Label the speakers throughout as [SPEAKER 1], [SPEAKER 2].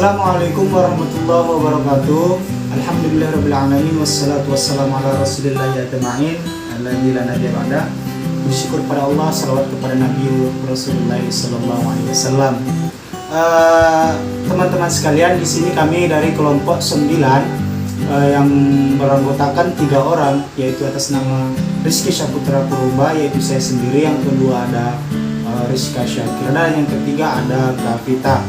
[SPEAKER 1] Assalamualaikum warahmatullahi wabarakatuh. Alhamdulillahirrabbilalamin. Wassalatu wassalamu ala rasulillah ya'tama'in alladzi la nabiyya ba'da. Bersyukur pada Allah, salawat kepada Nabi Rasulullah sallallahu alaihi wasallam. Teman-teman sekalian, di sini kami dari kelompok 9 yang beranggotakan 3 orang, yaitu atas nama Rizky Syaputra Purba, yaitu saya sendiri, yang kedua ada Rizka Syakira, dan yang ketiga ada Kavita.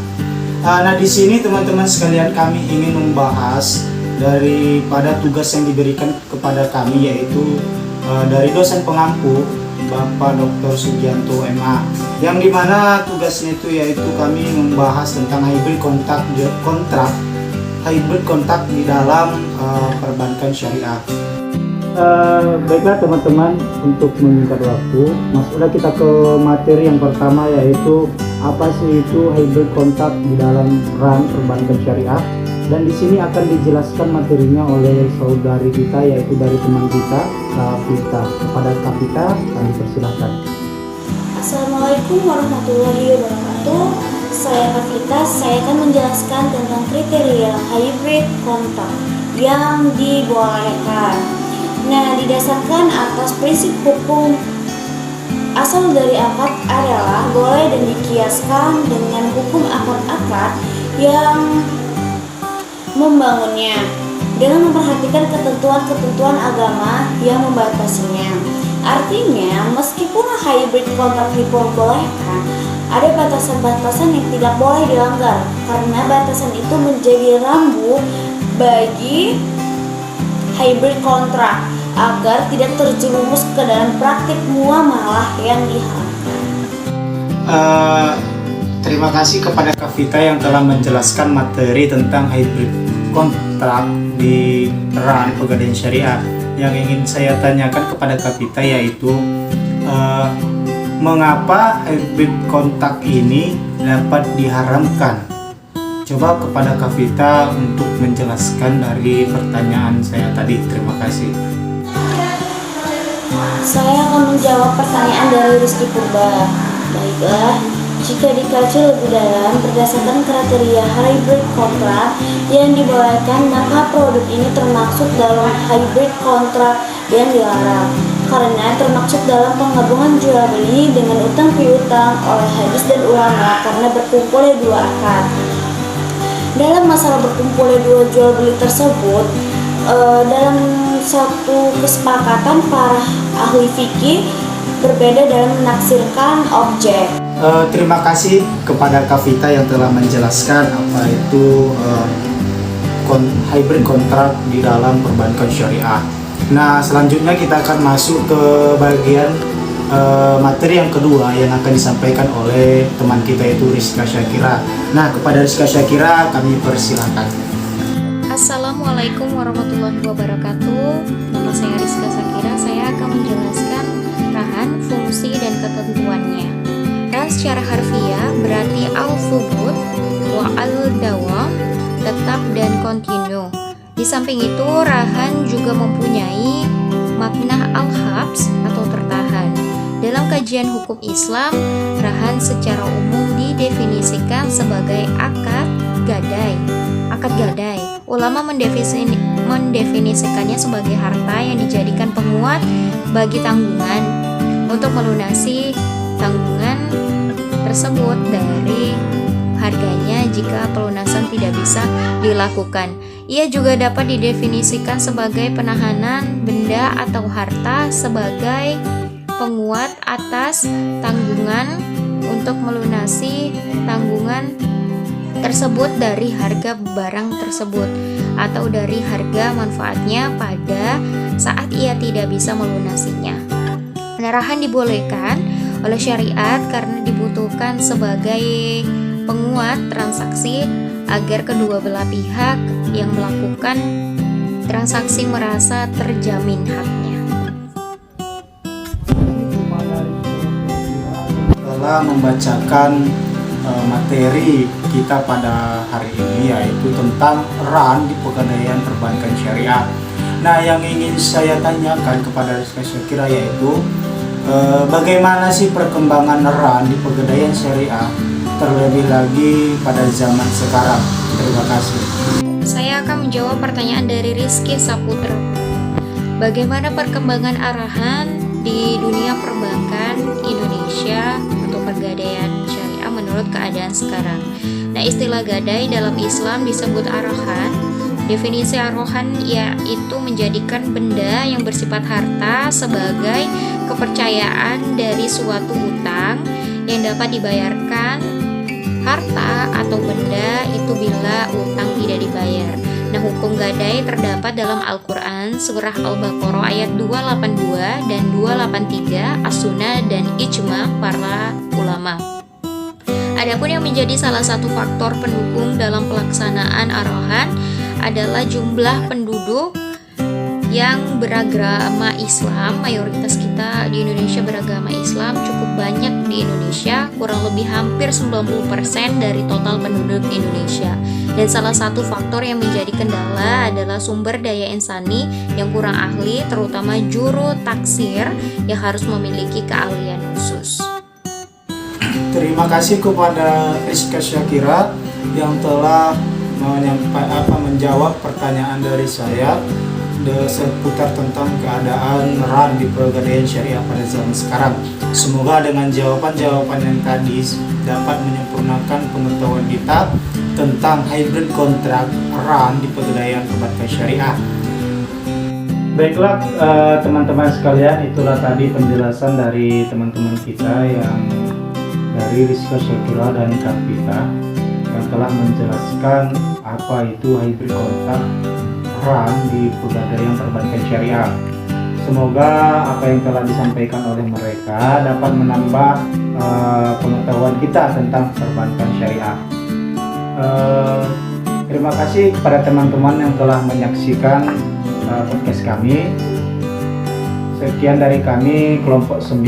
[SPEAKER 1] Nah, di sini teman-teman sekalian, kami ingin membahas daripada tugas yang diberikan kepada kami, yaitu dari dosen pengampu Bapak Dr. Sugianto MA, yang dimana tugasnya itu yaitu kami membahas tentang hybrid kontrak di dalam perbankan syariah. Baiklah teman-teman, untuk menyingkat waktu, masuklah kita ke materi yang pertama, yaitu apa sih itu hybrid kontrak di dalam RAN perbankan syariah. Dan di sini akan dijelaskan materinya oleh saudari kita, yaitu dari teman kita, Kavita. Kepada Kavita kami persilahkan.
[SPEAKER 2] Assalamualaikum warahmatullahi wabarakatuh. Saya Kavita, saya akan menjelaskan tentang kriteria hybrid kontrak yang dibolehkan. Nah, didasarkan atas prinsip hukum asal dari akad adalah boleh dan dikiaskan dengan hukum akad-akad yang membangunnya dengan memperhatikan ketentuan-ketentuan agama yang membatasinya. Artinya, meskipun hybrid kontrak diperbolehkan, ada batasan-batasan yang tidak boleh dilanggar, karena batasan itu menjadi rambu bagi hybrid kontrak agar tidak terjerumus ke dalam praktik muamalah yang diharamkan.
[SPEAKER 1] Terima kasih kepada Kavita yang telah menjelaskan materi tentang hybrid kontrak di RAN Pegadaian Syariah. Yang ingin saya tanyakan kepada Kavita yaitu mengapa hybrid kontrak ini dapat diharamkan? Coba kepada Kavita untuk menjelaskan dari pertanyaan saya tadi. Terima kasih.
[SPEAKER 2] Saya akan menjawab pertanyaan dari Rizky Purba. Baiklah, jika dikaji lebih dalam berdasarkan kriteria hybrid kontrak yang dibolehkan, maka produk ini termasuk dalam hybrid kontrak yang dilarang, karena termasuk dalam penggabungan jual beli dengan utang piutang oleh hadis dan ulama, karena berkumpulnya dua akad. Dalam masalah berkumpulnya dua jual beli tersebut, dalam satu kesepakatan para ahli fikih berbeda dalam menafsirkan objek.
[SPEAKER 1] Terima kasih kepada Kavita yang telah menjelaskan apa itu hybrid kontrak di dalam perbankan syariah. Nah, selanjutnya kita akan masuk ke bagian materi yang kedua yang akan disampaikan oleh teman kita, yaitu Rizka Syakira. Nah, kepada Rizka Syakira kami persilakan.
[SPEAKER 3] Assalamualaikum warahmatullahi wabarakatuh. Nama saya Rizka Syakira. Saya akan menjelaskan rahan, fungsi, dan ketentuannya. Rahan secara harfiah berarti al-thubut wa al-dawam, tetap dan kontinu. Di samping itu, rahan juga mempunyai makna al-habs atau tertahan. Dalam kajian hukum Islam, rahan secara umum didefinisikan sebagai akad gadai. Ulama mendefinisikannya sebagai harta yang dijadikan penguat bagi tanggungan untuk melunasi tanggungan tersebut dari harganya jika pelunasan tidak bisa dilakukan. Ia juga dapat didefinisikan sebagai penahanan benda atau harta sebagai penguat atas tanggungan untuk melunasi tanggungan tersebut dari harga barang tersebut atau dari harga manfaatnya pada saat ia tidak bisa melunasinya. Rahan dibolehkan oleh syariat karena dibutuhkan sebagai penguat transaksi agar kedua belah pihak yang melakukan transaksi merasa terjamin haknya.
[SPEAKER 1] Telah membacakan materi kita pada hari ini, yaitu tentang RAN di Pegadaian Perbankan Syariah. Nah, yang ingin saya tanyakan kepada Rizka Syakira yaitu bagaimana sih perkembangan RAN di Pegadaian Syariah terlebih lagi pada zaman sekarang. Terima kasih.
[SPEAKER 3] Saya akan menjawab pertanyaan dari Rizky Saputra. Bagaimana perkembangan arahan di dunia perbankan Indonesia untuk pegadaian syariah menurut keadaan sekarang? Nah, istilah gadai dalam Islam disebut arahan. Definisi arahan yaitu menjadikan benda yang bersifat harta sebagai kepercayaan dari suatu utang yang dapat dibayarkan. Harta atau benda itu bila utang tidak dibayar. Nah, hukum gadai terdapat dalam Al-Quran, surah Al-Baqarah ayat 282 dan 283, as-sunnah dan ijma para ulama. Adapun yang menjadi salah satu faktor pendukung dalam pelaksanaan arahan adalah jumlah penduduk yang beragama Islam. Mayoritas kita di Indonesia beragama Islam, cukup banyak di Indonesia, kurang lebih hampir 90% dari total penduduk Indonesia. Dan salah satu faktor yang menjadi kendala adalah sumber daya insani yang kurang ahli, terutama juru taksir yang harus memiliki keahlian khusus.
[SPEAKER 1] Terima kasih kepada Rizka Syakira yang telah menjawab pertanyaan dari saya seputar tentang keadaan RAN di pegadaian syariah pada zaman sekarang. Semoga dengan jawaban-jawaban yang tadi dapat menyempurnakan pengetahuan kita tentang hybrid kontrak RAN di pegadaian perbankan syariah. Baiklah teman-teman sekalian, itulah tadi penjelasan dari teman-teman kita yang dari Rizka Syakira dan Kapita yang telah menjelaskan apa itu hybrid kontrak RAN di pegadaian perbankan syariah. Semoga apa yang telah disampaikan oleh mereka dapat menambah pengetahuan kita tentang perbankan syariah. Terima kasih kepada teman-teman yang telah menyaksikan podcast kami. Sekian dari kami kelompok 9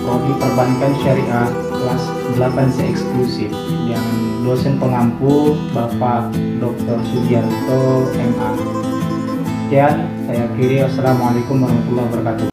[SPEAKER 1] Prodi Perbankan Syariah kelas 8C eksklusif yang dosen pengampu Bapak Dr. Sugiarto MA. Sekian, saya akhiri. Wassalamualaikum warahmatullahi wabarakatuh.